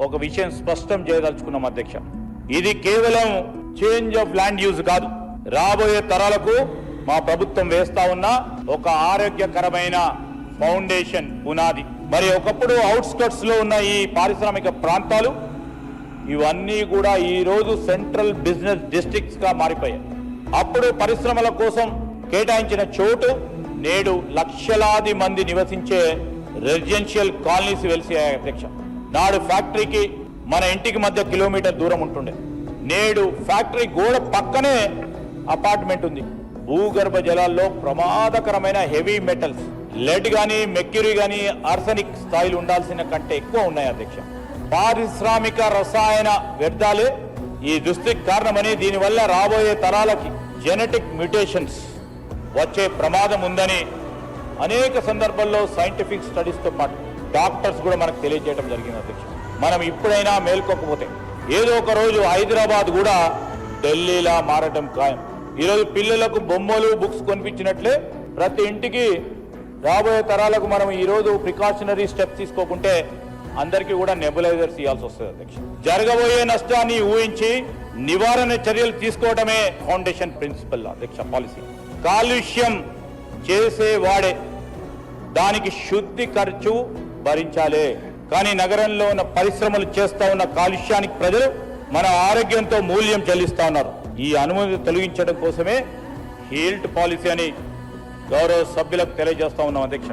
ఒక విషయం స్పష్టం చేయదలుచుకున్నాం అధ్యక్ష. ఇది కేవలం చేంజ్ ఆఫ్ ల్యాండ్ యూజ్ కాదు, రాబోయే తరాలకు మా ప్రభుత్వం వేస్తా ఉన్న ఒక ఆరోగ్యకరమైన ఫౌండేషన్ పునాది. మరి ఒకప్పుడు అవుట్స్కట్స్ లో ఉన్న ఈ పారిశ్రామిక ప్రాంతాలు ఇవన్నీ కూడా ఈ రోజు సెంట్రల్ బిజినెస్ డిస్ట్రిక్ట్స్ గా మారిపోయాయి. అప్పుడు పరిశ్రమల కోసం కేటాయించిన చోటు నేడు లక్షలాది మంది నివసించే రెసిడెన్షియల్ కాలనీస్ వెలిసాయి అధ్యక్ష. నాడు ఫ్యాక్టరీకి మన ఇంటికి మధ్య కిలోమీటర్ దూరం ఉంటుండే, నేడు ఫ్యాక్టరీ గోడ పక్కనే అపార్ట్మెంట్ ఉంది. భూగర్భ జలాల్లో ప్రమాదకరమైన హెవీ మెటల్స్, లెడ్ గానీ మెర్క్యూరీ గానీ ఆర్సెనిక్ స్థాయిలు ఉండాల్సిన కంటే ఎక్కువ ఉన్నాయి అధ్యక్ష. పారిశ్రామిక రసాయన వ్యర్థాలే ఈ దుస్థితికి కారణమని, దీనివల్ల రాబోయే తరాలకి జెనెటిక్ మ్యూటేషన్స్ వచ్చే ప్రమాదం ఉందని అనేక సందర్భాల్లో సైంటిఫిక్ స్టడీస్తో పాటు డాక్టర్స్ కూడా మనకు తెలియజేయడం జరిగింది అధ్యక్ష. మనం ఇప్పుడైనా మేల్కోకపోతే ఏదో ఒక రోజు హైదరాబాద్ కూడా ఢిల్లీలా మారడం ఖాయం. ఈరోజు పిల్లలకు బొమ్మలు బుక్స్ కొనిపించినట్లే ప్రతి ఇంటికి రాబోయే తరాలకు మనం ఈరోజు ప్రికాషనరీ స్టెప్స్ తీసుకోకుంటే అందరికీ కూడా నెబులైజర్స్ ఇవ్వాల్సి వస్తుంది అధ్యక్ష. జరగబోయే నష్టాన్ని ఊహించి నివారణ చర్యలు తీసుకోవడమే ఫౌండేషన్ ప్రిన్సిపల్ అధ్యక్ష పాలసీ. కాలుష్యం చేసేవాడే దానికి శుద్ధి ఖర్చు భరించాలి. కానీ నగరంలో ఉన్న పరిశ్రమలు చేస్తా ఉన్న కాలుష్యానికి ప్రజలు మన ఆరోగ్యంతో మూల్యం చెల్లిస్తా ఉన్నారు. ఈ అనుమతి తొలగించడం కోసమే హీల్డ్ పాలసీ అని గౌరవ సభ్యులకు తెలియజేస్తా ఉన్నాం అధ్యక్ష.